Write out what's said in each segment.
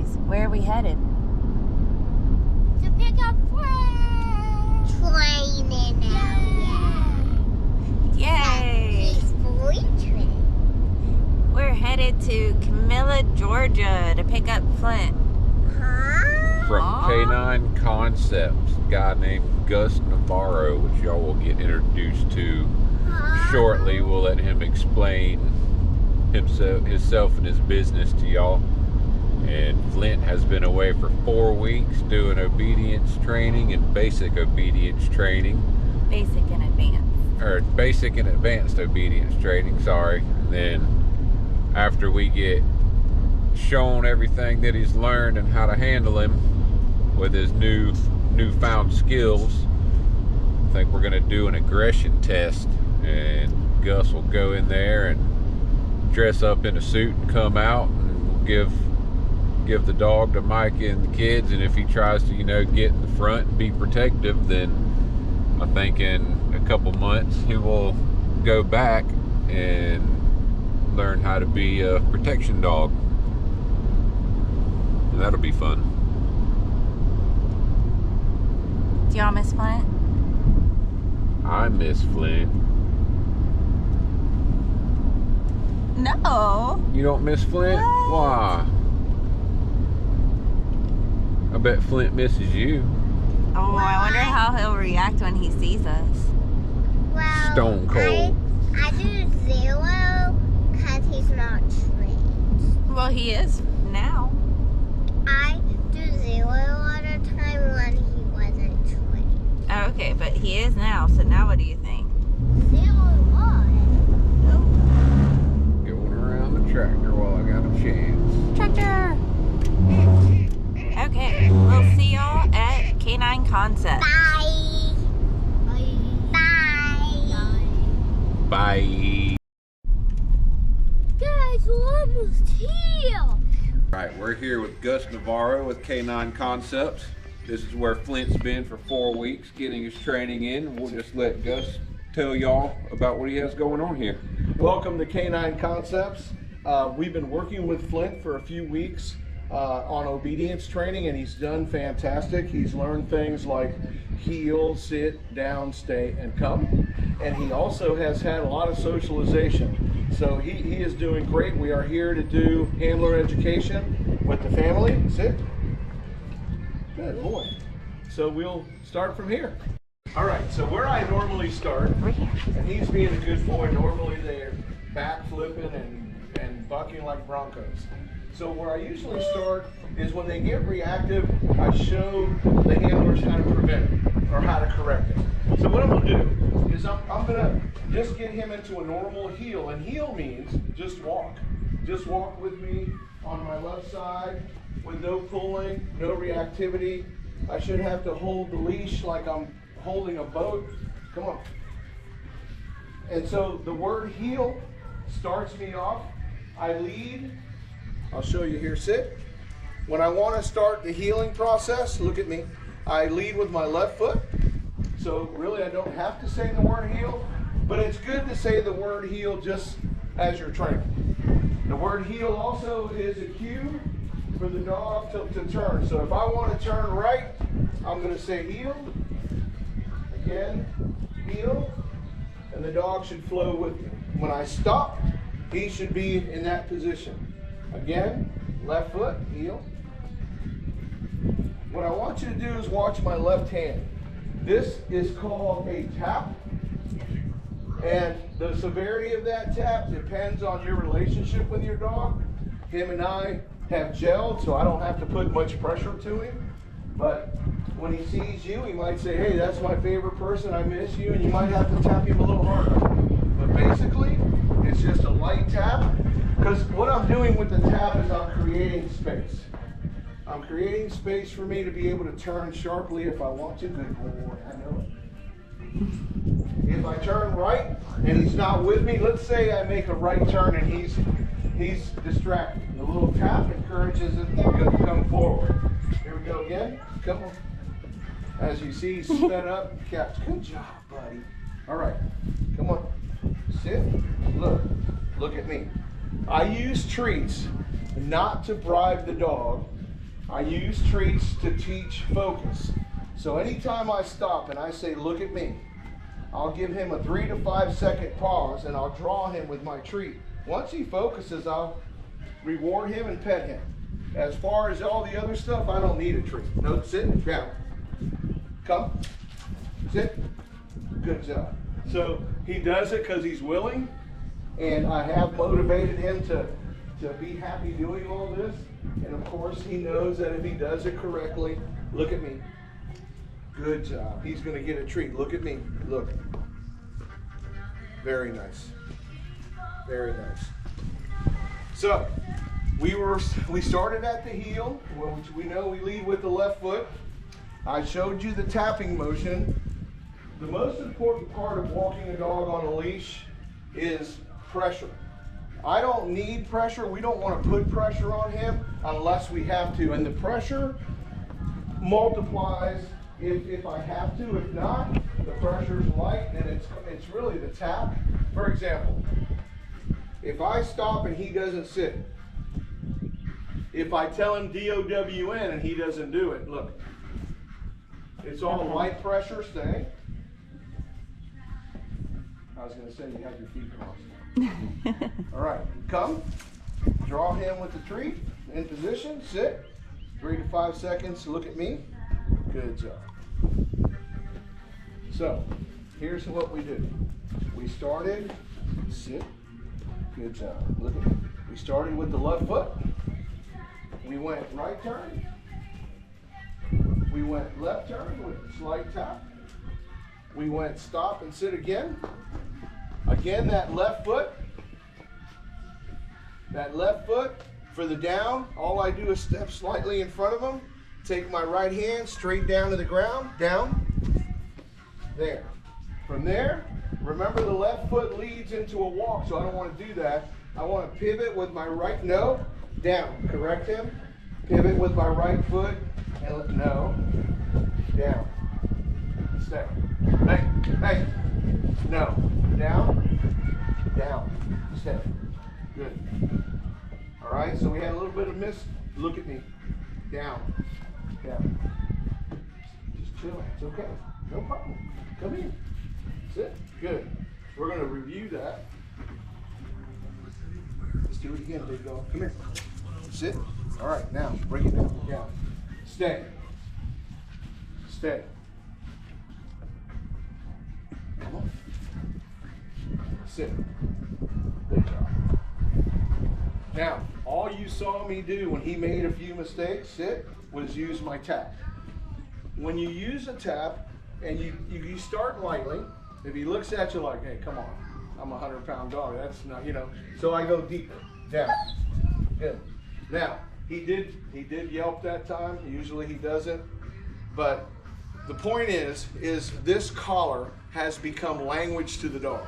guys, where are we headed? To pick up Flint. Training now. Yay! Peacefully training. We're headed to Camila, Georgia to pick up Flint. Huh? From Aw. Canine Concepts, a guy named Gus Navarro, which y'all will get introduced to shortly. We'll let him explain himself and his business to y'all. And Flint has been away for 4 weeks doing obedience training and basic obedience training. Basic and advanced. Or basic and advanced obedience training, sorry. And then after we get shown everything that he's learned and how to handle him with his newfound skills, I think we're gonna do an aggression test, and Gus will go in there and dress up in a suit and come out, and we'll give the dog to Mike and the kids, and if he tries to, get in the front and be protective, then I think in a couple months he will go back and learn how to be a protection dog. And that'll be fun. Do y'all miss Flint? I miss Flint. No. You don't miss Flint? What? Why? I bet Flint misses you. Oh, I wonder how he'll react when he sees us. Well, Stone cold. I do 0 because he's not trained. Well, he is now. I do 0 all the time when he wasn't trained. Oh, okay, but he is now, so now what do you think? 0 what? Going around the tractor while I got a chance. Tractor! Okay, we'll see y'all at Canine Concepts. Bye. Bye. Bye. Guys, we're almost here. Alright, we're here with Gus Navarro with Canine Concepts. This is where Flint's been for 4 weeks getting his training in. We'll just let Gus tell y'all about what he has going on here. Welcome to Canine Concepts. We've been working with Flint for a few weeks on obedience training, and he's done fantastic. He's learned things like heel, sit, down, stay, and come. And he also has had a lot of socialization. So he is doing great. We are here to do handler education with the family. Sit. Good boy. So we'll start from here. All right, so where I normally start, and he's being a good boy, normally they're back flipping and bucking like Broncos. So where I usually start is when they get reactive, I show the handlers how to prevent it or how to correct it. So what I'm gonna do is I'm gonna just get him into a normal heel, and heel means just walk. Just walk with me on my left side with no pulling, no reactivity. I should have to hold the leash like I'm holding a boat. Come on. And so the word heel starts me off. I lead. I'll show you here, sit. When I want to start the healing process, look at me. I lead with my left foot. So really I don't have to say the word heel, but it's good to say the word heel just as you're training. The word heel also is a cue for the dog to turn. So if I want to turn right, I'm going to say heel. Again, heel. And the dog should flow with me. When I stop, he should be in that position. Again, left foot, heel. What I want you to do is watch my left hand. This is called a tap. And the severity of that tap depends on your relationship with your dog. Him and I have gelled, so I don't have to put much pressure to him. But when he sees you, he might say, hey, that's my favorite person, I miss you, and you might have to tap him a little harder. But basically, it's just a light tap. Because what I'm doing with the tap is I'm creating space. I'm creating space for me to be able to turn sharply if I want to. Good boy, I know it. If I turn right and he's not with me, let's say I make a right turn and he's distracted. The little tap encourages him to come forward. Here we go again. Come on. As you see, he's sped up. Catch. Good job, buddy. All right. Come on. Sit. Look at me. I use treats not to bribe the dog, I use treats to teach focus. So anytime I stop and I say, look at me, I'll give him a 3 to 5 second pause and I'll draw him with my treat. Once he focuses, I'll reward him and pet him. As far as all the other stuff, I don't need a treat. No, sit down. Come, sit. Good job. So he does it because he's willing, and I have motivated him to be happy doing all this. And of course, he knows that if he does it correctly, look at me. Good job. He's going to get a treat. Look at me. Look. Very nice. Very nice. So, we started at the heel, which we know we lead with the left foot. I showed you the tapping motion. The most important part of walking a dog on a leash is pressure. I don't need pressure. We don't want to put pressure on him unless we have to. And the pressure multiplies if I have to. If not, the pressure's light and it's really the tap. For example, if I stop and he doesn't sit, if I tell him D-O-W-N and he doesn't do it, look. It's all light pressure, stay. I was going to say you have your feet crossed. All right, come. Draw him with the treat. In position, sit. 3 to 5 seconds, look at me. Good job. So, here's what we do. We started, sit. Good job. Look at me. We started with the left foot. We went right turn. We went left turn with a slight tap. We went stop and sit again. Again, that left foot for the down, all I do is step slightly in front of him, take my right hand straight down to the ground, down, there. From there, remember the left foot leads into a walk, so I don't want to do that. I want to pivot with my right, no, down, correct him. Pivot with my right foot, and no, down, stay, hey, no, down, stay, good. All right, so we had a little bit of miss, look at me, down, just chill, it's okay, no problem, come in, sit, good. We're going to review that. Let's do it again, big dog, come here, sit. All right, now bring it down, stay, come on, sit, good job. Now, all you saw me do when he made a few mistakes, sit, was use my tap. When you use a tap and you start lightly, if he looks at you like, hey, come on, I'm a 100-pound dog, that's not, so I go deeper, down, good. Now, he did yelp that time. Usually he doesn't. But the point is this collar has become language to the dog.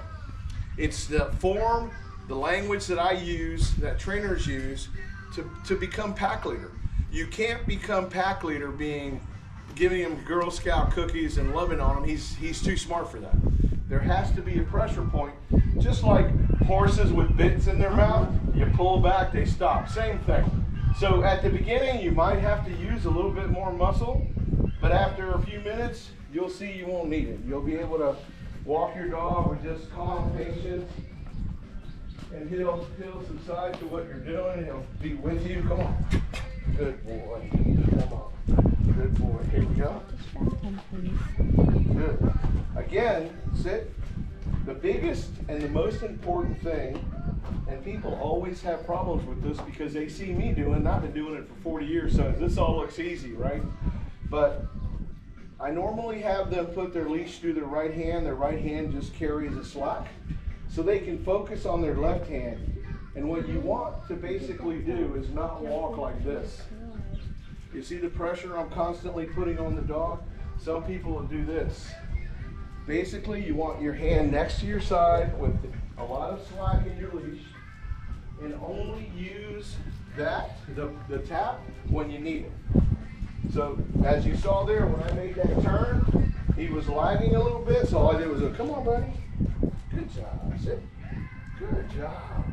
It's the form, the language that I use, that trainers use to become pack leader. You can't become pack leader giving him Girl Scout cookies and loving on him. He's too smart for that. There has to be a pressure point. Just like horses with bits in their mouth, you pull back, they stop. Same thing. So at the beginning, you might have to use a little bit more muscle, but after a few minutes, you'll see you won't need it. You'll be able to walk your dog with just calm patience, and he'll subside to what you're doing. He'll be with you. Come on. Good boy. Come on. Good boy. Here we go. Good. Again, sit. The biggest and the most important thing, and people always have problems with this because they see me doing, and I've been doing it for 40 years, so this all looks easy, right? But I normally have them put their leash through their right hand just carries the slack, so they can focus on their left hand. And what you want to basically do is not walk like this. You see the pressure I'm constantly putting on the dog? Some people will do this. Basically, you want your hand next to your side with a lot of slack in your leash, and only use the tap, when you need it. So, as you saw there, when I made that turn, he was lagging a little bit, so all I did was go, come on, buddy. Good job. Sit. Good job.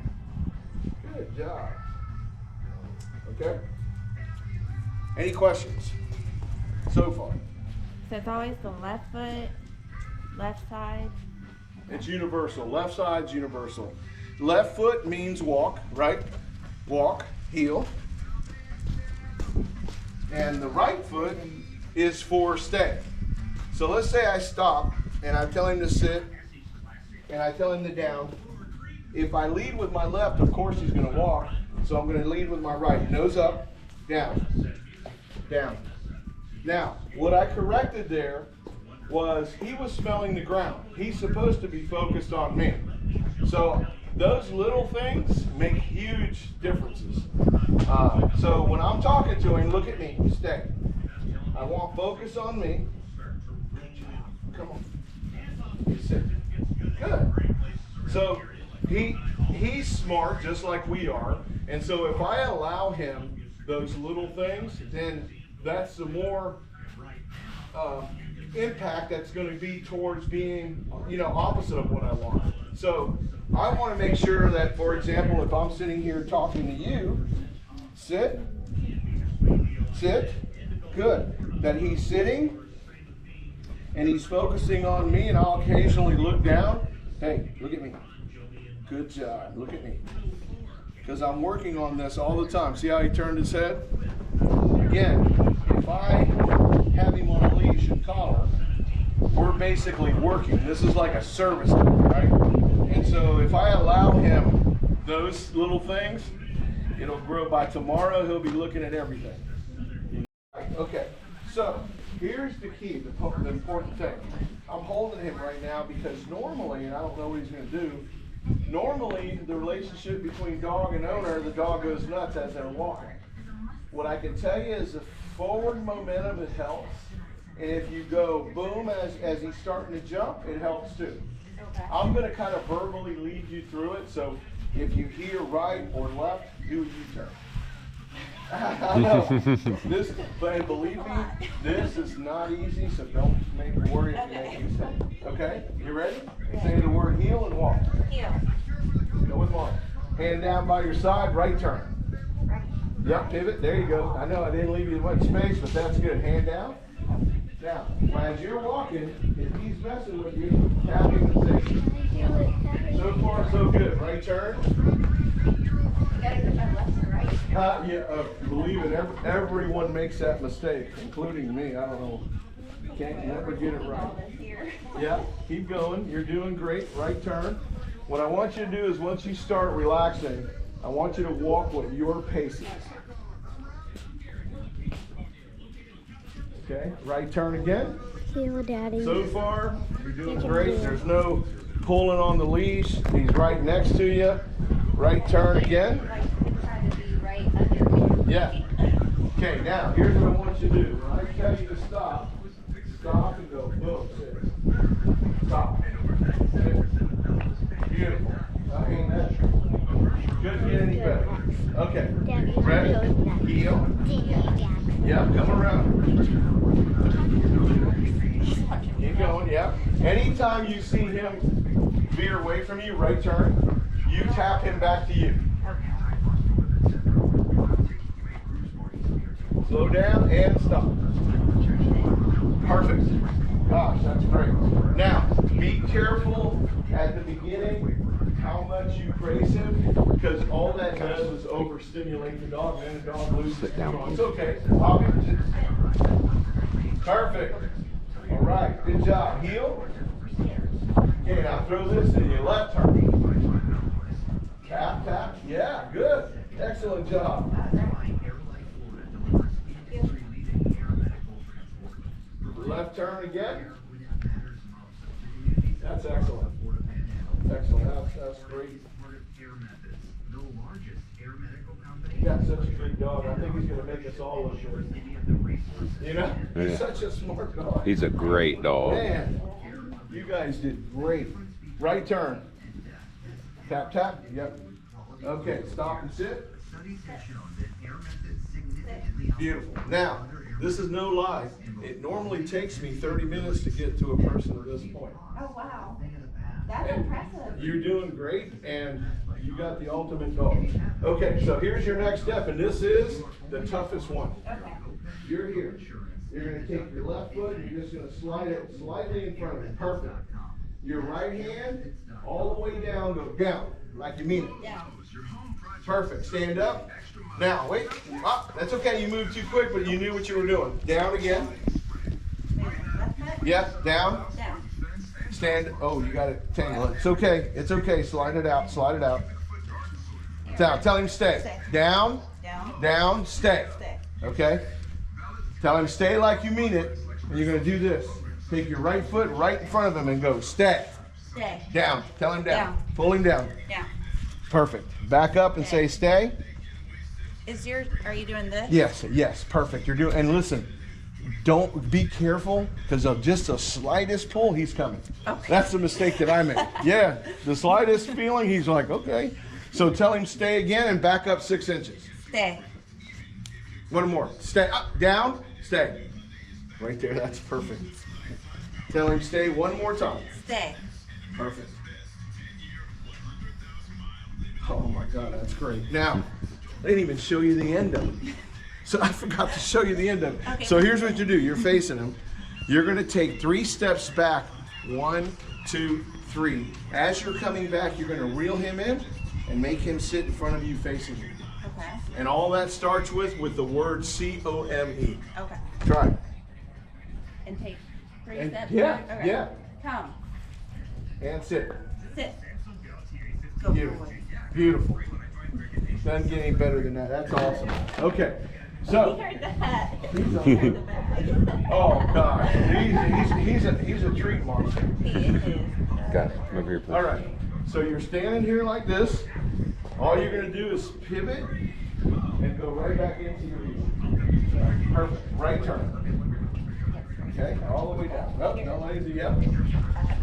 Good job. Okay? Any questions so far? So it's always the left foot, left side. It's universal. Left side's universal. Left foot means walk, right? Walk, heel. And the right foot is for stay. So let's say I stop and I tell him to sit and I tell him to down. If I lead with my left, of course he's going to walk. So I'm going to lead with my right. Nose up, down, down. Now, what I corrected there was he was smelling the ground. He's supposed to be focused on me. So those little things make huge differences. So when I'm talking to him, look at me, stay. I want focus on me. Come on. Sit. Good. So he's smart just like we are. And so if I allow him those little things, then that's the more impact that's going to be towards being, opposite of what I want. So I want to make sure that, for example, if I'm sitting here talking to you, sit, good. That he's sitting and he's focusing on me, and I'll occasionally look down. Hey, look at me. Good job. Look at me. Because I'm working on this all the time. See how he turned his head? Again, if I have him on a leash and collar, we're basically working. This is like a service dog, right? And so if I allow him those little things, it'll grow. By tomorrow, he'll be looking at everything. Okay, so here's the key, the important thing. I'm holding him right now because normally, and I don't know what he's going to do, normally the relationship between dog and owner, the dog goes nuts as they're walking. What I can tell you is the forward momentum, it helps. And if you go boom as he's starting to jump, it helps too. Okay. I'm going to kind of verbally lead you through it. So if you hear right or left, do a U-turn. I know. And believe me, this is not easy, so don't make me worry if you make a mistake. Okay? You ready? Say the word heel and walk. Heel. Go with Mark. Hand down by your side, right turn. Yep, pivot. There you go. I know I didn't leave you much space, but that's good. Hand down. Now, as you're walking, if he's messing with you, tap him and say, so far, so good. Right turn. Believe it, everyone makes that mistake, including me. I don't know. Can't never get it right. Yeah, keep going. You're doing great. Right turn. What I want you to do is once you start relaxing, I want you to walk what your pace is. Okay, right turn again. Heel, Daddy. So far, you're doing great. There's no pulling on the leash. He's right next to you. Right turn again. Yeah. Okay, now here's what I want you to do. When I tell you to stop, stop and go. Boom. Sit. Stop. Sit. Beautiful. I mean, that couldn't get any better. Okay. Ready? Heel. Yeah, come around. Keep going, yeah. Anytime you see him veer away from you, right turn, you tap him back to you. Slow down and stop. Perfect. Gosh, that's great. Now, be careful at the beginning how much you praise him, because all that does is overstimulate the dog, and the dog loses control. It's okay. I'll give it to you. Perfect. All right, good job. Heel. Okay, now throw this in your left turn. Tap, tap. Yeah, good. Excellent job. Left turn again. That's excellent. Excellent. That's great. You got such a great dog. I think he's going to make us all look good. You know? Yeah. He's such a smart dog. He's a great dog. Man, you guys did great. Right turn. Tap, tap. Yep. Okay, stop and sit. Beautiful. Now, this is no lie. It normally takes me 30 minutes to get to a person at this point. Oh, wow. That's impressive. You're doing great, and You got the ultimate dog. Okay, so here's your next step, and this is the toughest one. Okay. You're here. You're going to take your left foot and you're just going to slide it slightly in front of it. Perfect. Your right hand, all the way down, go down, like you mean it. Down. Perfect. Stand up. Now, wait. Up. That's okay. You moved too quick, but you knew what you were doing. Down again. Left foot. Yeah, down. Down. Stand. Oh, you got to tangle it. It's okay. It's okay. Slide it out. Slide it out. Down. Tell him stay. Stay. Down. Down. Down. Stay. Stay. Okay? Tell him stay like you mean it. And you're going to do this. Take your right foot right in front of him and go stay. Stay. Down. Tell him down. Down. Pull him down. Down. Perfect. Back up and say stay. Are you doing this? Yes, yes, perfect. You're doing, and listen, don't be careful because of just the slightest pull, he's coming. Okay. That's the mistake that I made. Yeah, the slightest feeling, he's like, okay. So tell him stay again and back up 6 inches. Stay. One more. Stay up, down, stay. Right there, that's perfect. Tell him stay one more time. Stay. Perfect. Oh my God, that's great. Now, I didn't even show you the end of it. So I forgot to show you the end of it. Okay. So here's what you do. You're facing him. You're going to take 3 steps back. 1, 2, 3. As you're coming back, you're going to reel him in and make him sit in front of you facing you. Okay. And all that starts with the word C-O-M-E. Okay. Try it. And take 3 And steps. yeah, Okay. yeah. Come. And sit. Sit. Go Beautiful. forward. Beautiful. Doesn't get any better than that. That's awesome. Okay. He So, heard that. He's He heard the bag. oh gosh, he's a treat monster. He is. Got it. Over here, please. All right. So you're standing here like this. All you're going to do is pivot and go right back into your heel. Perfect. Right turn. Okay. All the way down. Oh, no lazy. Yep.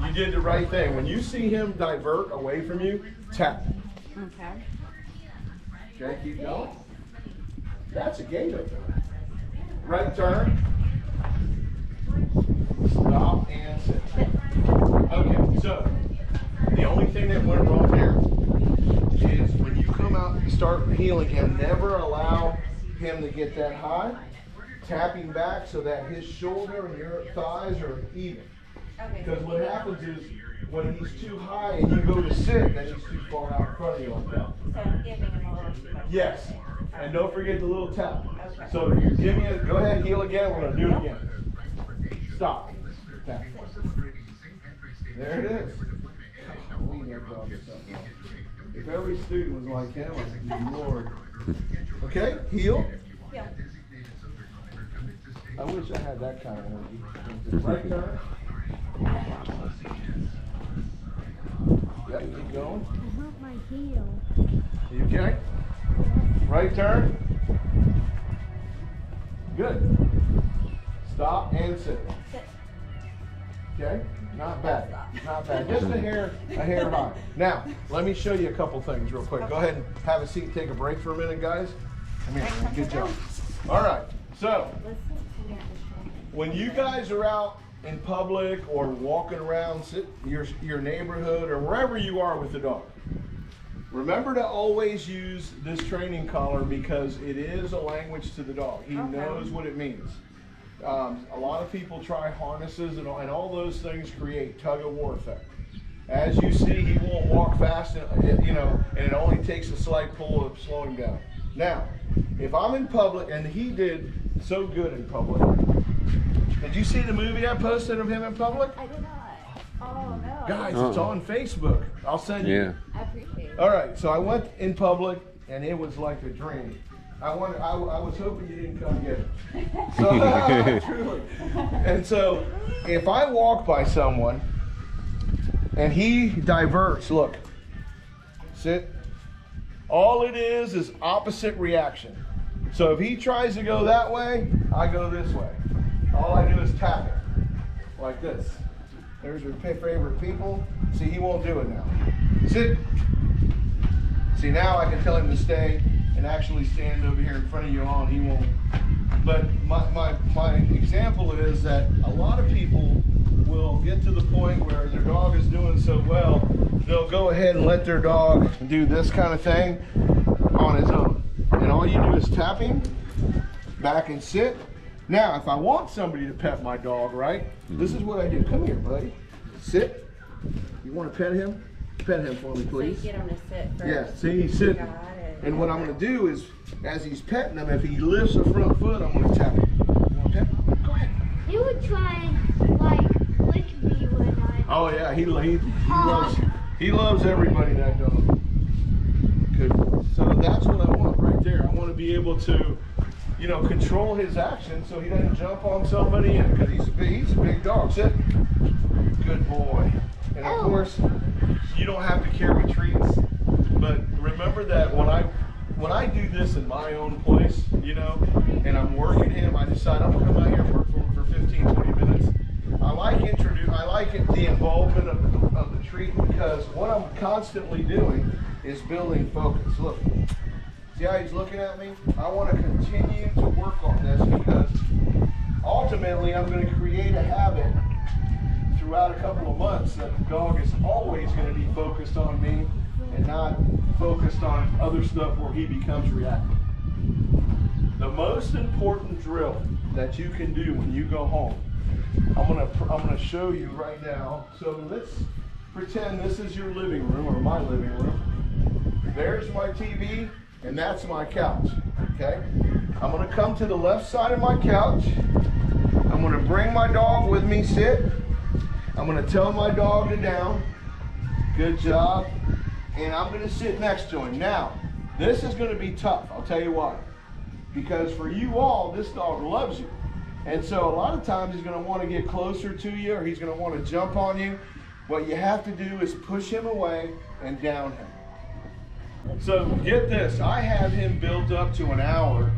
You did the right thing. When you see him divert away from you, tap. Okay. Okay, keep going. That's a gate opener. Right turn. Stop and sit. Okay, so the only thing that went wrong there is when you come out and start heeling him, never allow him to get that high. Tapping back so that his shoulder and your thighs are even. Okay. Because what happens is when he's too high and you go to sit, then he's too far out in front of you like that. So I'm giving him a little too much. Yes. And don't forget the little tap. Okay. So give me go ahead, heel again. We're going to do it again. Stop. Tap. There it is. Golly, that dog is something else. If every student was like him, I'd be Lord. Okay, heel. Yeah. I wish I had that kind of energy. Right turn. Yep, keep going. I hurt my heel. You okay? Right turn. Good. Stop and sit. Sit. Okay? Not bad. Not bad. Just a hair high. Now, let me show you a couple things real quick. Go ahead and have a seat, take a break for a minute, guys. Come here. Good job. All right. So, when you guys are out in public or walking around your neighborhood or wherever you are with the dog, remember to always use this training collar because it is a language to the dog. He knows what it means. A lot of people try harnesses and all those things create tug of war effect. As you see, he won't walk fast, and it only takes a slight pull to slow him down. Now, if I'm in public, and he did so good in public. Did you see the movie I posted of him in public? I did not. Oh no. Guys, it's on Facebook. I'll send you. Yeah. I appreciate it. All right, so I went in public, and it was like a dream. I was hoping you didn't come get it. So, truly. And so, if I walk by someone, and he diverts, look, sit. All it is opposite reaction. So if he tries to go that way, I go this way. All I do is tap it, like this. There's your favorite people. See, he won't do it now. Sit. See, now I can tell him to stay and actually stand over here in front of you all, and he won't. But my example is that a lot of people will get to the point where their dog is doing so well, they'll go ahead and let their dog do this kind of thing on his own. And all you do is tap him, back and sit. Now, if I want somebody to pet my dog, right, this is what I do. Come here, buddy. Sit. You want to pet him? Pet him for me, please. So you get him to sit first. Yeah, see, he's sitting. Got it. And what I'm going to do is, as he's petting him, if he lifts a front foot, I'm going to tap him. You want to pet him? Go ahead. He would try, like, lick me when I... Oh, yeah, he loves everybody, that dog. Good. So that's what I want right there. I want to be able to, you know, control his action so he doesn't jump on somebody, and because he's a big dog. Sit. Good boy. And of course, you don't have to carry treats, but remember that when I do this in my own place, you know, and I'm working him, I decide I'm gonna come out here and work for 15, 20 minutes. I like the involvement of the treat, because what I'm constantly doing is building focus. Look, see how he's looking at me? I want to continue to work on this, because ultimately I'm going to create a habit throughout a couple of months that the dog is always going to be focused on me and not focused on other stuff where he becomes reactive. The most important drill that you can do when you go home, I'm gonna show you right now. So let's pretend this is your living room, or my living room. There's my TV, and that's my couch, okay? I'm gonna come to the left side of my couch. I'm gonna bring my dog with me, sit. I'm gonna tell my dog to down. Good job. And I'm gonna sit next to him. Now, this is gonna be tough, I'll tell you why. Because for you all, this dog loves you. And so a lot of times he's gonna wanna get closer to you, or he's gonna wanna jump on you. What you have to do is push him away and down him. So get this, I have him built up to an hour.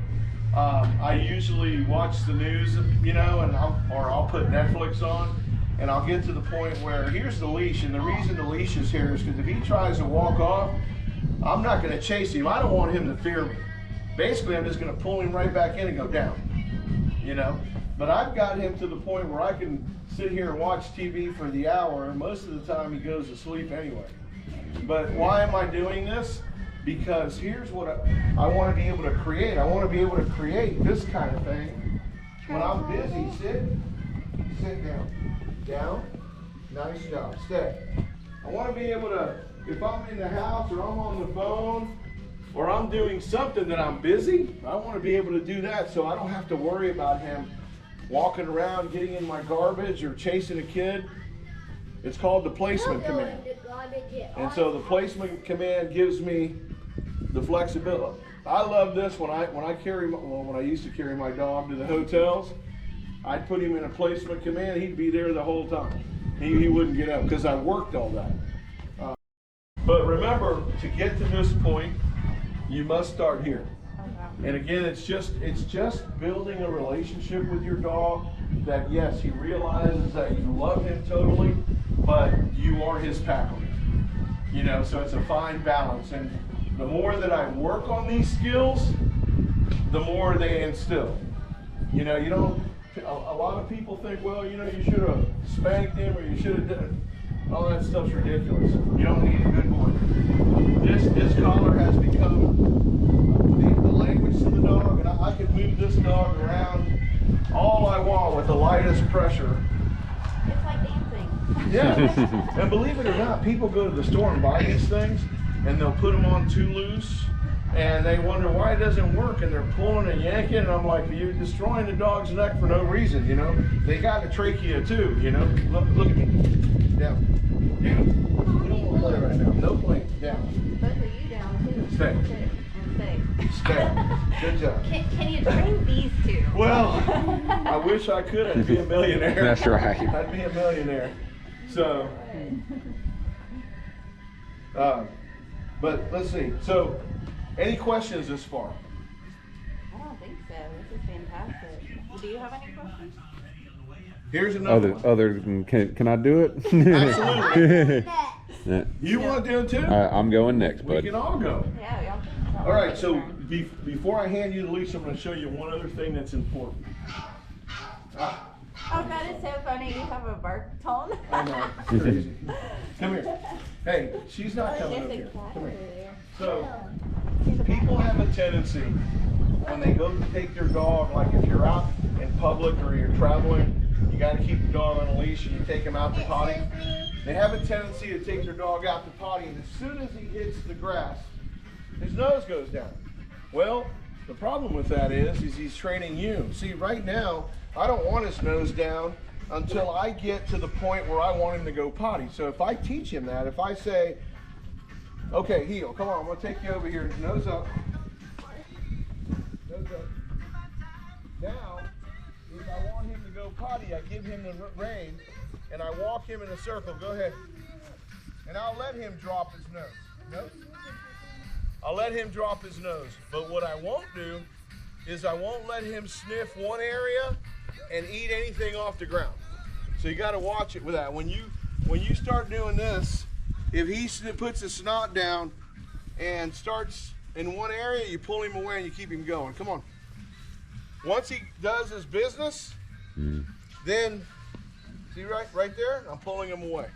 I usually watch the news, you know, and I'll put Netflix on, and I'll get to the point where here's the leash, and the reason the leash is here is because if he tries to walk off, I'm not gonna chase him. I don't want him to fear me. Basically, I'm just gonna pull him right back in and go down, you know? But I've got him to the point where I can sit here and watch TV for the hour, and most of the time he goes to sleep anyway. But why am I doing this? Because here's what I want to be able to create. I want to be able to create this kind of thing. When I'm busy, sit down, nice job, stay. I want to be able to, if I'm in the house or I'm on the phone or I'm doing something that I'm busy, I want to be able to do that so I don't have to worry about him walking around, getting in my garbage or chasing a kid. It's called the placement command. And so the placement command gives me the flexibility. I love this when I used to carry my dog to the hotels. I'd put him in a placement command. He'd be there the whole time. He wouldn't get up because I worked all that. But remember, to get to this point, you must start here. And again, it's just building a relationship with your dog that, yes, he realizes that you love him totally, but you are his pack owner. You know, so it's a fine balance. And the more that I work on these skills, the more they instill. You know, a lot of people think, well, you know, you should have spanked him or you should have done, all that stuff's ridiculous. You don't need a good boy. This collar has become the language to the dog, and I can move this dog around all I want with the lightest pressure. It's like dancing. Yeah, and believe it or not, people go to the store and buy these things, and they'll put them on too loose, and they wonder why it doesn't work, and they're pulling and yanking, and I'm like, you're destroying the dog's neck for no reason, you know? They got a trachea too, you know? Look at me. Down. We don't want to play right now. No playing. Down. Both of you down too. Stay. And Stay. Good job. Can you train these two? Well, I wish I could. I'd be a millionaire. That's right. I'd be a millionaire. So, but let's see. So, any questions this far? I don't think so. This is fantastic. Do you have any questions? Here's another one. Other than, can I do it? Absolutely. Yeah. You want to do it too? I'm going next, We bud. can all go. Yeah, y'all. All right, so before I hand you the leash, I'm going to show you one other thing that's important. Oh, that is so funny. You have a bark tone. I know, it's crazy. Come here. Hey, she's not coming up There's a here. cat Come over here. there. So, people have a tendency when they go to take their dog, like if you're out in public or you're traveling, you got to keep the dog on a leash and you take him out to potty. They have a tendency to take their dog out to potty, and as soon as he hits the grass, his nose goes down. Well, the problem with that is he's training you. See, right now, I don't want his nose down until I get to the point where I want him to go potty. So if I teach him that, if I say, okay, heel, come on, I'm gonna take you over here, nose up. Nose up. Now, if I want him to go potty, I give him the rein and I walk him in a circle. Go ahead. And I'll let him drop his nose. Nose? I'll let him drop his nose. But what I won't do is I won't let him sniff one area and eat anything off the ground. So you got to watch it with that. When you start doing this, if he puts his snot down and starts in one area, you pull him away and you keep him going. Come on. Once he does his business, then see right there, I'm pulling him away.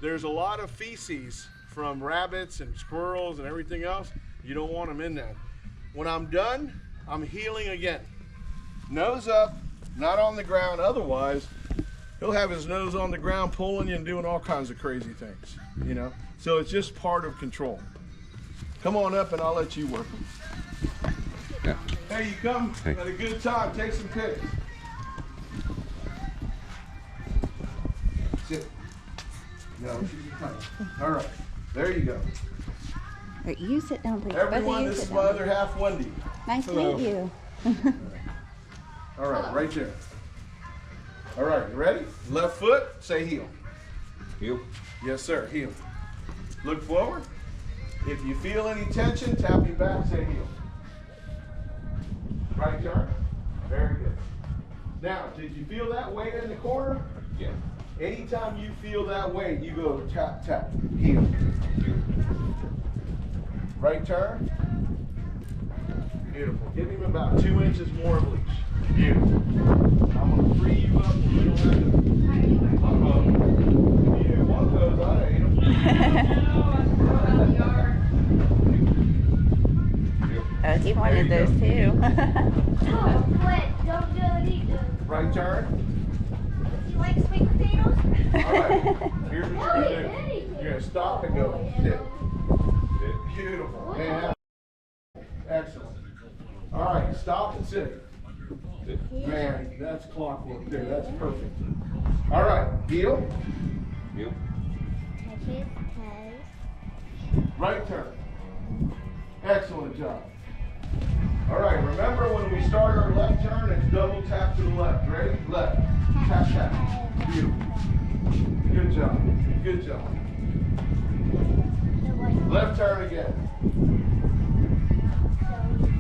There's a lot of feces from rabbits and squirrels and everything else. You don't want them in there. When I'm done, I'm heeling again. Nose up, not on the ground. Otherwise, he'll have his nose on the ground pulling you and doing all kinds of crazy things, you know? So it's just part of control. Come on up and I'll let you work them. Yeah. Hey, you come at a good time. Take some pics. Sit. No, she's coming. All right. There you go. All right, you sit down, please. Everyone, this is my other half, Wendy. Nice Hello. to meet you. All right, right there. All right, you ready? Left foot, say heel. Heel. Yes, sir, heel. Look forward. If you feel any tension, tap me back, say heel. Right turn. Very good. Now, did you feel that weight in the corner? Yeah. Anytime you feel that weight, you go tap, tap, heel. Right turn. Beautiful. Give him about 2 inches more of leash. Beautiful. I'm going to free you up. We don't have to. If you want those, I ate them. Oh, he wanted those too. Wait, don't do it either. Right turn. You like sweet potatoes? All right. Here's what you're going to do. You're going to stop and go. Sit. Beautiful. Man, excellent. All right, stop and sit. Man, that's clockwork there. That's perfect. All right, heel. Heel. Touch his toes. Right turn. Excellent job. All right, remember when we start our left turn, it's double tap to the left. Ready? Left. Tap, tap. Beautiful. Good job. Good job. Left turn again.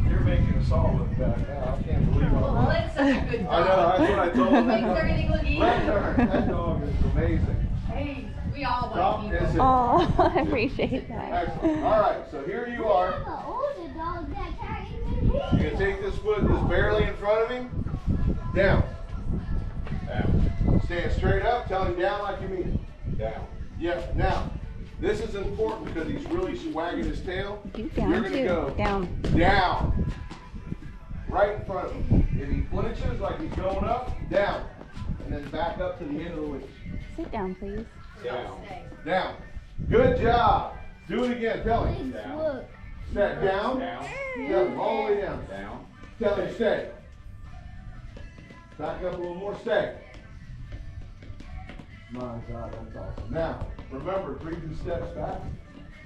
You're making us all look bad now. I can't believe it. Well, that's such a good dog. I know, that's what I told him. Makes everything look easy. Left turn. That dog is amazing. Hey, we all Stop. want That's it. people. Oh, I appreciate that. Excellent. All right, so here you are. The older dog that can't even You're going to take this foot that's barely in front of him. Down. Down. Stand straight up. Tell him down like you mean it. Down. Yeah. Now, this is important because he's really wagging his tail. You down You're going to too. go Down. down. Right in front of him. If he flinches like he's going up, down. And then back up to the end of the leash. Sit down, please. Down. Down. Good job. Do it again. Tell him. Down. Step down. Down. Down. All the way down. Down. Tell him stay. Back up a little more. Stay. My God, that's awesome. Now, remember, 3 2 steps back.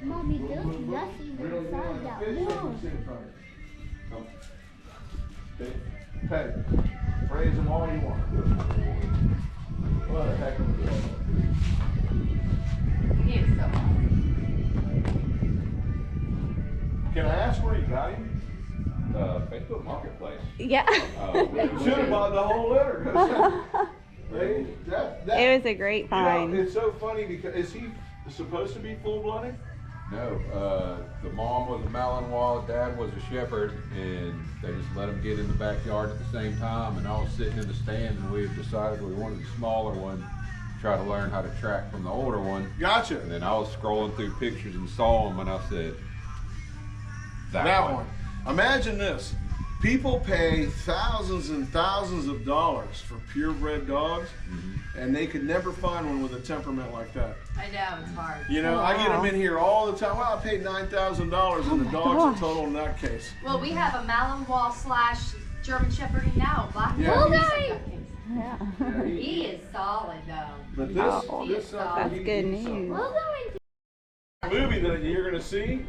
Mommy, Bill's Really, nuts you even want inside to that fish, wall. you sit in front of him. Come. Okay. Pet him. Praise him all you want. What a heck of a dog. He is so awesome. Can I ask where you got him? Facebook Marketplace. Yeah. Should have bought the whole litter. It was a great You know, find. it's so funny because is he supposed to be full-blooded? No, the mom was a Malinois, dad was a Shepherd, and they just let them get in the backyard at the same time. And I was sitting in the stand, and we decided we wanted the smaller one, try to learn how to track from the older one. Gotcha. And then I was scrolling through pictures and saw them, and I said, that one. Imagine this. People pay thousands and thousands of dollars for purebred dogs, and they could never find one with a temperament like that. I know, it's hard. You know, I get them in here all the time. Well, I paid $9,000 and the dog's a total nutcase. Well, we have a Malinois / German Shepherd now, black. Yeah, Yeah. He is solid though. But this That's good news. We'll go into movie that you're gonna see,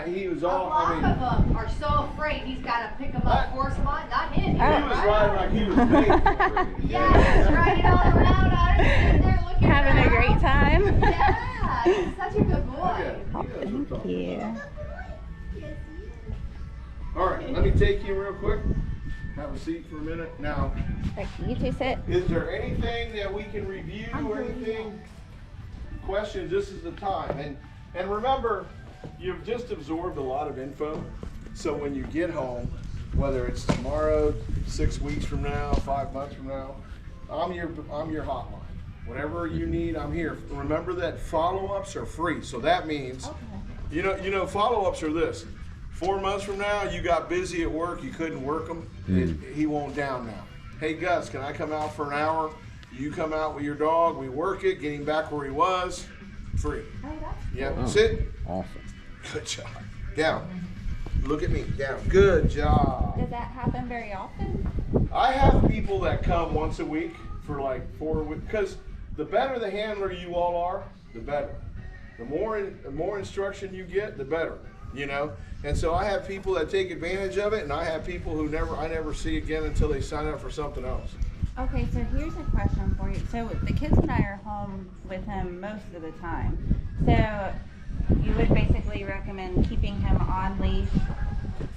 he was a all. lot I mean, of them are so afraid he's got to pick them up, force them on. Not him. he was riding like he was made. Yeah, he's riding all around on it, and they're looking Having a around. great time. Yeah, he's such a good boy. Oh, thank you. All right, let me take you real quick. Have a seat for a minute. Now, You two sit. is there anything that we can review or anything? Questions, this is the time. And remember, you've just absorbed a lot of info. So when you get home, whether it's tomorrow, 6 weeks from now, 5 months from now, I'm your hotline. Whatever you need, I'm here. Remember that follow-ups are free. So that means, you know, follow-ups are this. 4 months from now, you got busy at work, you couldn't work them, he won't down now. Hey Gus, can I come out for an hour? You come out with your dog, we work it, get him back where he was, free. Yep, sit. Awesome. Good job. Down. Look at me, down. Good job. Does that happen very often? I have people that come once a week for like 4 weeks, because the better the handler you all are, the better. The more instruction you get, the better, you know? And so I have people that take advantage of it, and I have people who I never see again until they sign up for something else. Okay, so here's a question for you. So the kids and I are home with him most of the time. So you would basically recommend keeping him on leash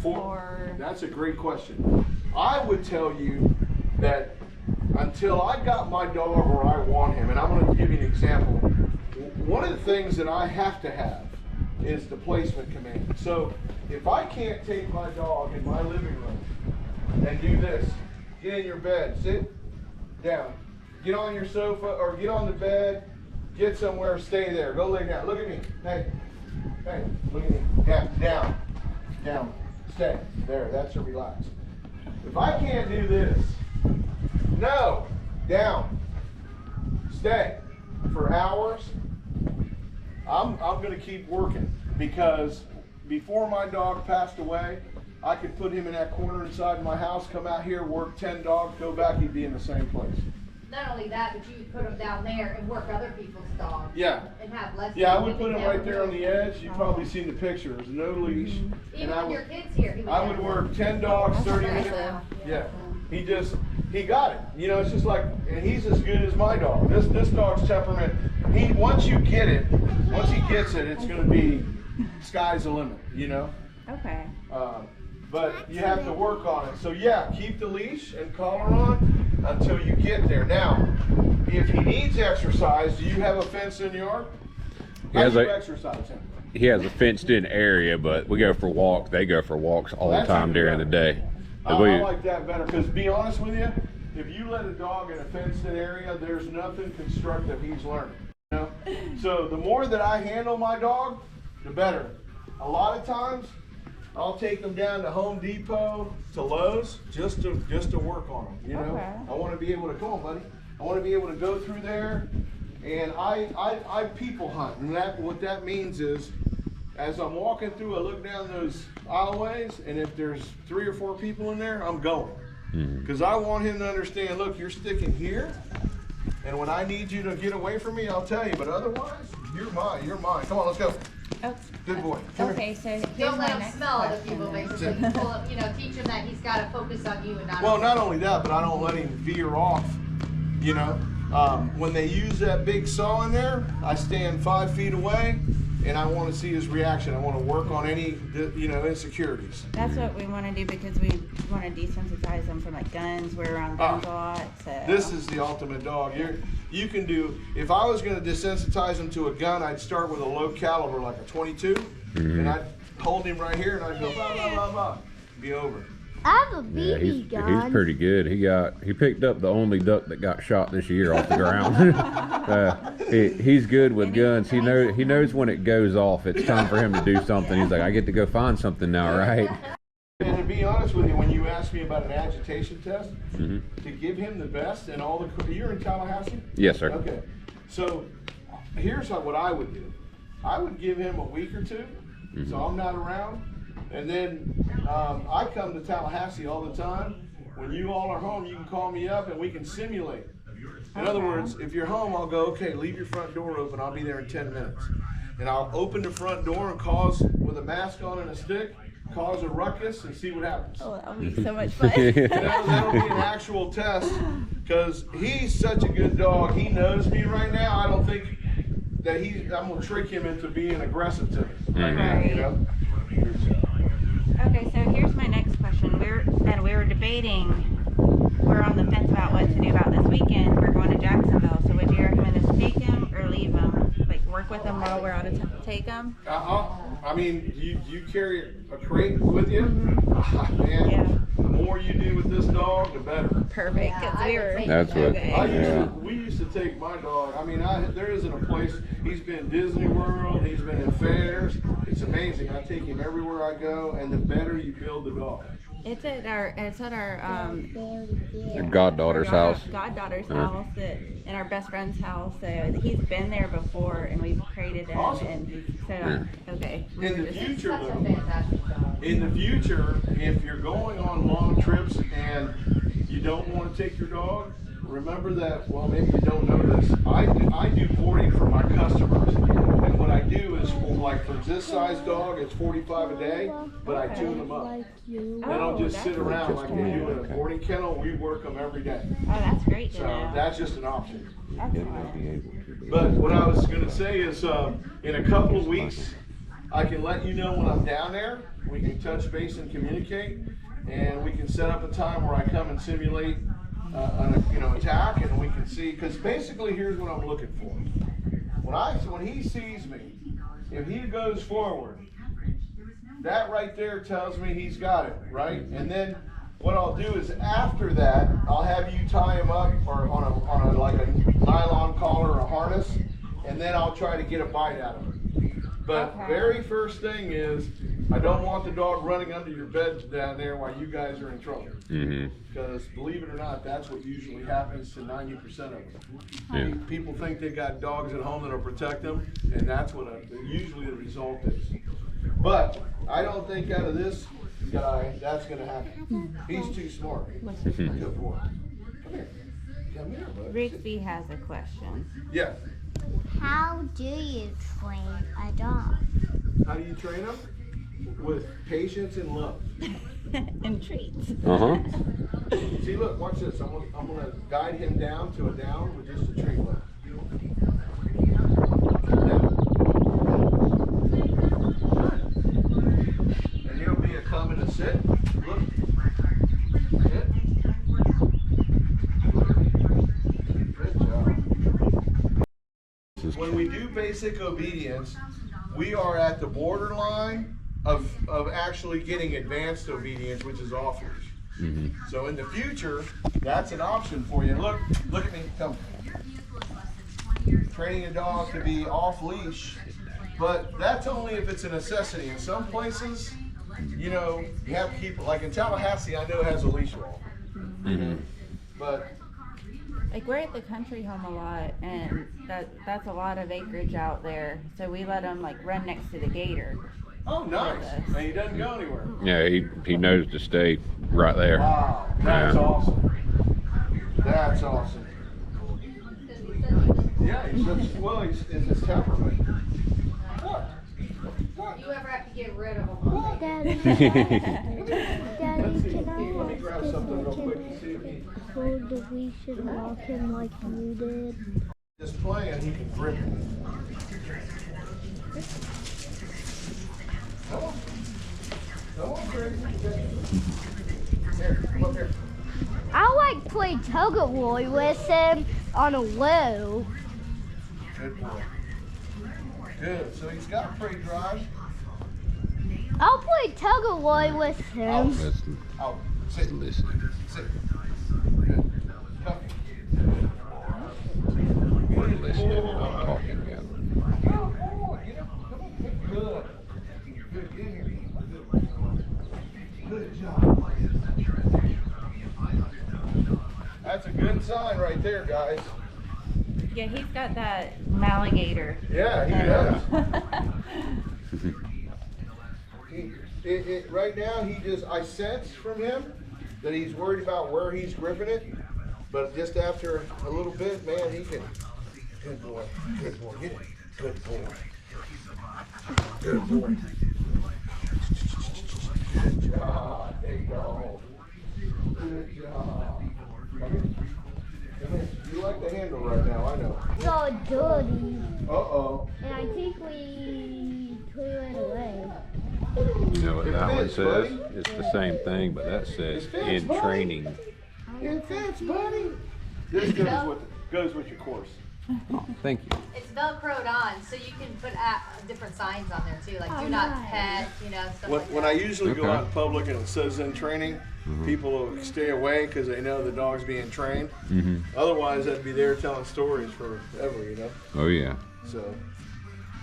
for... That's a great question. I would tell you that until I got my dog where I want him, and I'm going to give you an example. One of the things that I have to have is the placement command. So if I can't take my dog in my living room and do this, get in your bed, sit down, get on your sofa or get on the bed, get somewhere, stay there, go lay down. Look at me. Hey, look at me. Down, stay. There, that's a relax. If I can't do this, no, down, stay for hours, I'm going to keep working, because before my dog passed away, I could put him in that corner inside my house, come out here, work 10 dogs, go back, he'd be in the same place. Not only that, but you could put them down there and work other people's dogs. Yeah. And have less. Yeah, I would put him right there on the edge. You've probably seen the pictures, no leash. Even with your kids here, I would work 10 dogs, 30 minutes. Yeah, he got it. You know, it's just like, and he's as good as my dog. This dog's temperament, once you get it, once he gets it, it's going to be sky's the limit, you know? Okay. But you have to work on it. So yeah, keep the leash and collar on until you get there. Now, if he needs exercise, do you have a fenced in yard? How do you exercise him? He has a fenced in area, but we go for walks. They go for walks all the time during the day. I like that better, because be honest with you, if you let a dog in a fenced in area, there's nothing constructive he's learning. You know? So the more that I handle my dog, the better. A lot of times, I'll take them down to Home Depot, to Lowe's, just to work on them. You know, Okay. I want to be able to, come on, buddy. I want to be able to go through there, and I people hunt, and what that means is, as I'm walking through, I look down those aisleways, and if there's 3 or 4 people in there, I'm going, because I want him to understand. Look, you're sticking here, and when I need you to get away from me, I'll tell you. But otherwise, you're mine. You're mine. Come on, let's go. Oh, Good boy. Come okay, so here's Don't my let him next smell other question people, then. basically. Pull up, teach him that he's got to focus on you and not. Well, not only that, but I don't let him veer off. You know, when they use that big saw in there, I stand 5 feet away, and I want to see his reaction. I want to work on any, you know, insecurities. That's what we want to do because we want to desensitize them from like guns. We're around guns a lot. So This is the ultimate dog. You can do, if I was going to desensitize him to a gun, I'd start with a low caliber, like a 22, and I'd hold him right here, and I'd go, blah, blah, blah, blah. Be over. I have a BB gun. He's pretty good. He picked up the only duck that got shot this year off the ground. He's good with guns. He knows when it goes off, it's time for him to do something. He's like, I get to go find something now, right? And to be honest with you, when you asked me about an agitation test, to give him the best and all the, you're in Tallahassee? Yes, sir. Okay. So here's what I would do. I would give him a week or two, so I'm not around. And then I come to Tallahassee all the time. When you all are home, you can call me up and we can simulate. In other words, if you're home, I'll go, okay, leave your front door open. I'll be there in 10 minutes. And I'll open the front door and cause, with a mask on and a stick, cause a ruckus and see what happens. Oh, that'll be so much fun. That'll be an actual test because he's such a good dog. He knows me right now. I don't think that I'm going to trick him into being aggressive to me. Right. You know? Okay, so here's my next question. We were debating, we're on the fence about what to do about this weekend. We're going to Jacksonville, so would you recommend us take him or leave him? Like work with him while we're out of take him? I mean, you carry a crate with you? Man, Yeah. the more you do with this dog, the better. Perfect. 'Cause we were, That's what. okay. We used to take my dog. I mean, there isn't a place. He's been Disney World. He's been in fairs. It's amazing. I take him everywhere I go, and the better you build the dog. It's at our Your goddaughter's house. goddaughter's house, and our best friend's house. So he's been there before, and we've created him. Awesome. And so okay. In the future, though, if you're going on long trips and you don't want to take your dog, remember that. Well, maybe you don't know this. I do boarding for my customers, and what I do is, like for this size dog, it's $45 a day, but I tune them up. They don't just sit around like they do in a boarding kennel. We work them every day. Oh, that's great to So know. that's just an option. Excellent. But what I was going to say is, in a couple of weeks, I can let you know when I'm down there. We can touch base and communicate, and we can set up a time where I come and simulate an attack, and we can see. Because basically, here's what I'm looking for. When he sees me, if he goes forward, that right there tells me he's got it, right? And then what I'll do is after that, I'll have you tie him up or on a like a nylon collar or a harness, and then I'll try to get a bite out of him. But very first thing is, I don't want the dog running under your bed down there while you guys are in trouble. Because believe it or not, that's what usually happens to 90% of them. People think they got dogs at home that'll protect them, and that's what usually the result is. But I don't think out of this guy that's going to happen. He's too smart. Good boy. Come here. Come here, bud. Rigsby has a question. Yeah. How do you train a dog? How do you train them? With patience and love. And treats. See, look, watch this. I'm gonna guide him down to a down with just a treat look. And he'll be a come and a sit. Look. Sit. Good job. When we do basic obedience, we are at the borderline of actually getting advanced obedience, which is off leash. So in the future, that's an option for you. Look at me, come. Training a dog to be off leash, but that's only if it's a necessity. In some places, you have to keep it. Like in Tallahassee, I know has a leash wall. But Like we're at the country home a lot, and that's a lot of acreage out there. So we let them like run next to the gator. oh, nice. And he doesn't go anywhere. Yeah, he knows to stay right there. Wow, that's awesome. That's awesome. Yeah, he's his temperament. What? You ever have to get rid of them? Daddy, Let's see. Daddy, can I Let me ask grab if something we real quick can to see if he. hold the leash and walk him like you did? Just playing, he can grip it. Come on. Come on, Crazy. Here, come up here. I like play tug of war with him on a low. Good boy. Good. So he's got free drive. I'll play tug of war with him. Listen. Out. Sit. Listen. Sit. Good. Come. We're listening and not talking together. Oh, boy. Get up. Come on. Good. Good. Get in here. Good job. That's a good sign right there, guys. Yeah, he's got that alligator. Yeah, he does. Right now, I sense from him that he's worried about where he's gripping it, but just after a little bit, man, he can. Good boy, get it. Good boy. Good boy. Good job, there you go. Good job. Come here. You like the handle right now, I know. So dirty. Uh-oh. And I think we threw it away. You know what It that one fits, says? buddy. It's the same thing, but that says It fits, in buddy. training. It fits, buddy. This goes with your course. Oh, thank you. It's Velcroed on, so you can put different signs on there too, like do not pet, stuff like that. When I usually go Okay. out in public and it says in training, people will stay away because they know the dog's being trained. Otherwise, I'd be there telling stories forever, Oh yeah. So,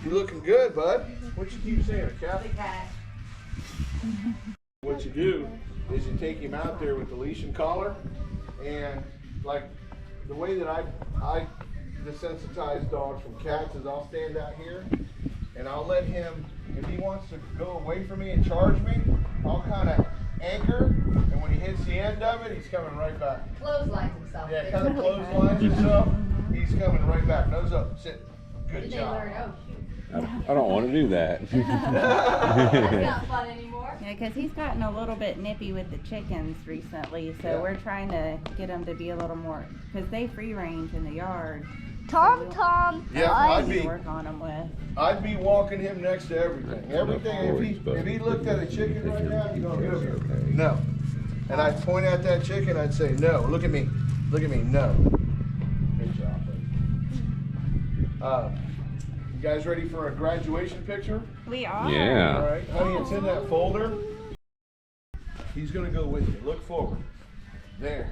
you looking good, bud. What you keep saying, Cap? Big cat. What you do is you take him out there with the leash and collar, and like the way that I desensitize dogs from cats is I'll stand out here and I'll let him, if he wants to go away from me and charge me, I'll kind of anchor, and when he hits the end of it, he's coming right back. Clotheslines himself. Yeah, kind of clotheslines himself. He's coming right back. Nose up. Sit. Good Did they job. learn? Oh shoot, I don't want to do that. that's not fun anymore. Yeah, because he's gotten a little bit nippy with the chickens recently, so we're trying to get him to be a little more, because they free range in the yard. Tom, Yeah, I'd work on them with. I'd be walking him next to everything. Everything. If he looked at a chicken right now, he'd go, no. And I'd point at that chicken. I'd say, no. Look at me. Look at me. No. Good job, buddy. You guys ready for a graduation picture? We are. All Yeah. right, honey, it's in that folder. He's gonna go with you. Look forward. There.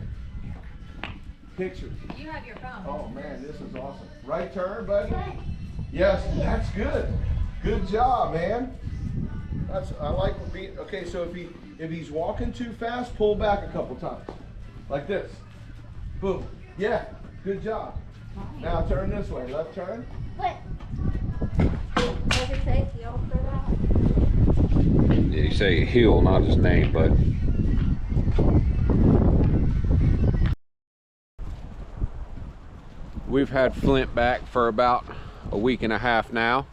Picture. You have your phone. Oh man, this is awesome. Right turn, buddy. Yes, that's good. Good job, man. I like being okay. So if he's walking too fast, pull back a couple times, like this. Boom. Yeah. Good job. Now turn this way. Left turn. What? Does it say heel for that? Did he say heel, not his name, but we've had Flint back for about a week and a half now.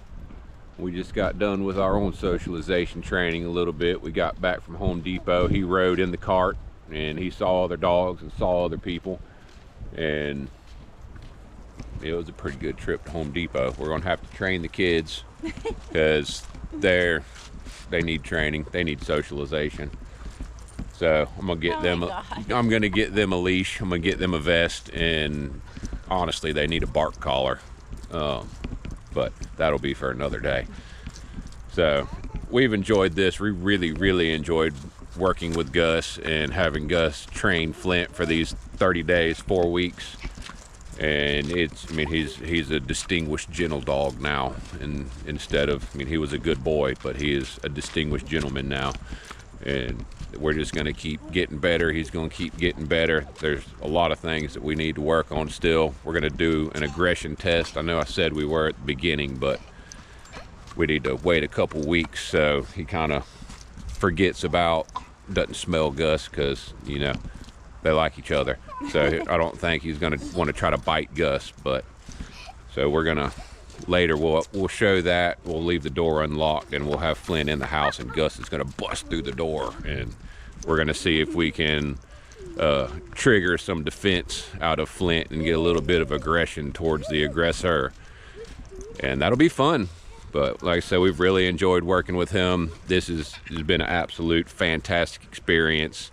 We just got done with our own socialization training a little bit. We got back from Home Depot. He rode in the cart and he saw other dogs and saw other people, and it was a pretty good trip to Home Depot. We're gonna have to train the kids because they need training. They need socialization. So I'm gonna get I'm gonna get them a leash. I'm gonna get them a vest, and honestly, they need a bark collar. But that'll be for another day. So we've enjoyed this. We really enjoyed working with Gus and having Gus train Flint for these 30 days, 4 weeks. And he's a distinguished gentle dog now, and he was a good boy, but he is a distinguished gentleman now, and we're just going to keep getting better. He's going to keep getting better. There's a lot of things that we need to work on still. We're going to do an aggression test. I know I said we were at the beginning, but we need to wait a couple weeks so he kind of doesn't smell Gus, because they like each other. So I don't think he's gonna want to try to bite Gus, but so we're gonna later we'll show that. We'll leave the door unlocked and we'll have Flint in the house, and Gus is gonna bust through the door, and we're gonna see if we can trigger some defense out of Flint and get a little bit of aggression towards the aggressor, and that'll be fun. But like I said, we've really enjoyed working with him. This has been an absolute fantastic experience.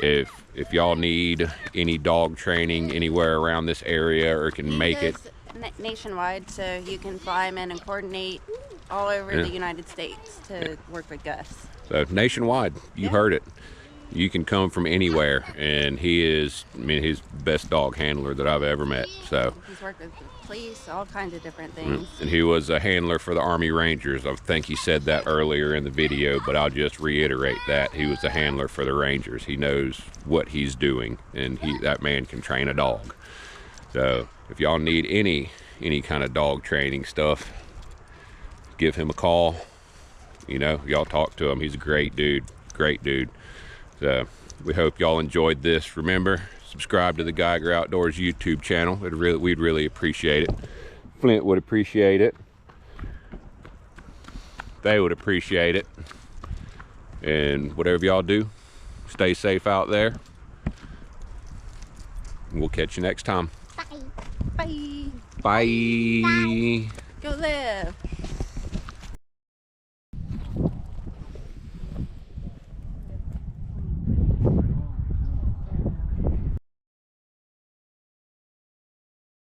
If y'all need any dog training anywhere around this area or can make it nationwide, so you can fly him in and coordinate all over the United States to work with Gus. So nationwide, you heard it. You can come from anywhere, and he is, I mean, he's the best dog handler that I've ever met. So He's worked with the police, all kinds of different things. and he was a handler for the Army Rangers. I think he said that earlier in the video, but I'll just reiterate that. He was a handler for the Rangers. He knows what he's doing, and that man can train a dog. So if y'all need any kind of dog training stuff, give him a call. You know, y'all talk to him. He's a great dude. So we hope y'all enjoyed this. Remember, subscribe to the Geiger Outdoors YouTube channel. We'd really appreciate it. Flint would appreciate it. They would appreciate it. And whatever y'all do, stay safe out there. We'll catch you next time. Bye. Bye. Bye. Go live.